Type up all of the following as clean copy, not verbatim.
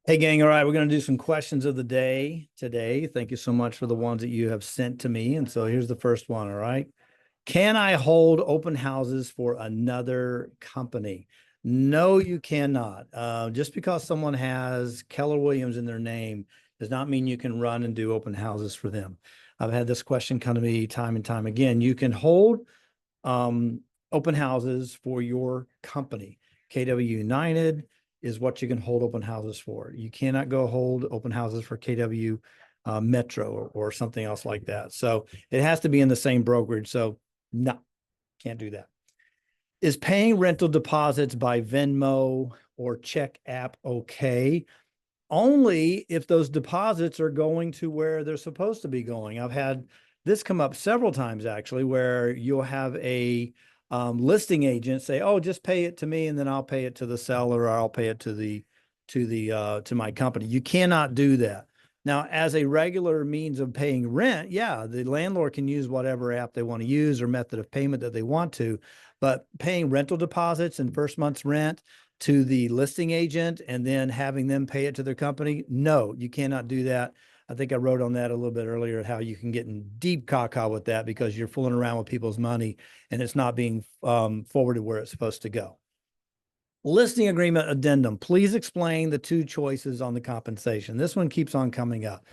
Hey, gang. All right, we're going to do some questions of the day today. Thank you so much for the ones that you have sent to me. And so here's the first one. All right. Can I hold open houses for another company? No, you cannot. Just because someone has Keller Williams in their name does not mean you can run and do open houses for them. I've had this question come to me time and time again. You can hold open houses for your company. KW United is what you can hold open houses for. You cannot go hold open houses for KW Metro or something else like that. So it has to be in the same brokerage. So no, can't do that. Is paying rental deposits by Venmo or check app okay? Only if those deposits are going to where they're supposed to be going. I've had this come up several times actually, where you'll have a listing agent say, "Oh, just pay it to me, and then I'll pay it to the seller, or I'll pay it to my company." You cannot do that. Now, as a regular means of paying rent, yeah, the landlord can use whatever app they want to use or method of payment that they want to, but paying rental deposits and first month's rent to the listing agent and then having them pay it to their company, no, you cannot do that. I think I wrote on that a little bit earlier, how you can get in deep caca with that because you're fooling around with people's money and it's not being forwarded where it's supposed to go. Listing agreement addendum. Please explain the two choices on the compensation. This one keeps on coming up.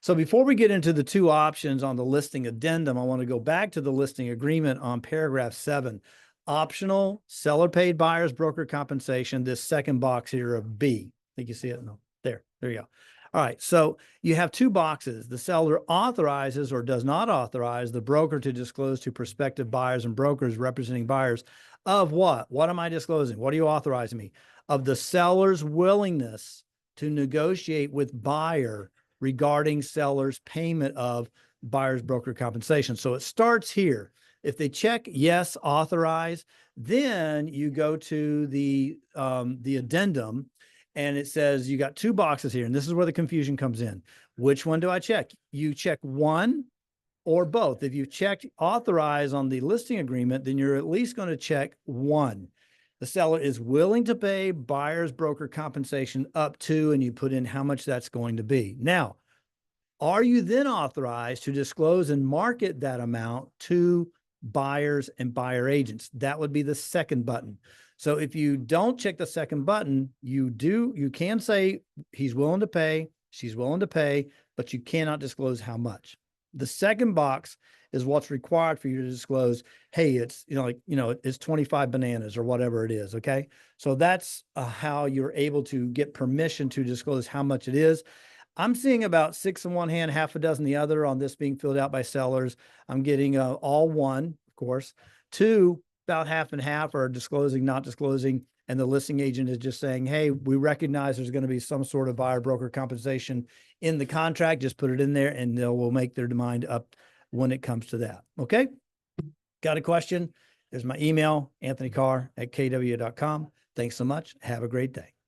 So before we get into the two options on the listing addendum, I want to go back to the listing agreement on paragraph 7. Optional seller paid buyer's broker compensation. This second box here of B. I think you see it. No, there you go. All right. So you have two boxes. The seller authorizes or does not authorize the broker to disclose to prospective buyers and brokers representing buyers of what? What am I disclosing? What are you authorizing me? Of the seller's willingness to negotiate with buyer regarding seller's payment of buyer's broker compensation. So it starts here. If they check yes, authorize, then you go to the addendum, and it says you got two boxes here, and this is where the confusion comes in. Which one do I check? You check one or both. If you checked authorize on the listing agreement, then you're at least going to check one. The seller is willing to pay buyer's broker compensation up to, and you put in how much that's going to be. Now, are you then authorized to disclose and market that amount to buyers and buyer agents? That would be the second button. So if you don't check the second button, you can say he's willing to pay, she's willing to pay, but you cannot disclose how much. The second box is what's required for you to disclose, hey, it's, it's 25 bananas or whatever it is. Okay. So that's how you're able to get permission to disclose how much it is. I'm seeing about 6 in one hand, half a dozen the other on this being filled out by sellers. I'm getting all one, of course. 2, about half and half are disclosing, not disclosing. And the listing agent is just saying, hey, we recognize there's going to be some sort of buyer broker compensation in the contract. Just put it in there and we'll make their mind up when it comes to that. Okay. Got a question? There's my email, Anthony Carr at kw.com. Thanks so much. Have a great day.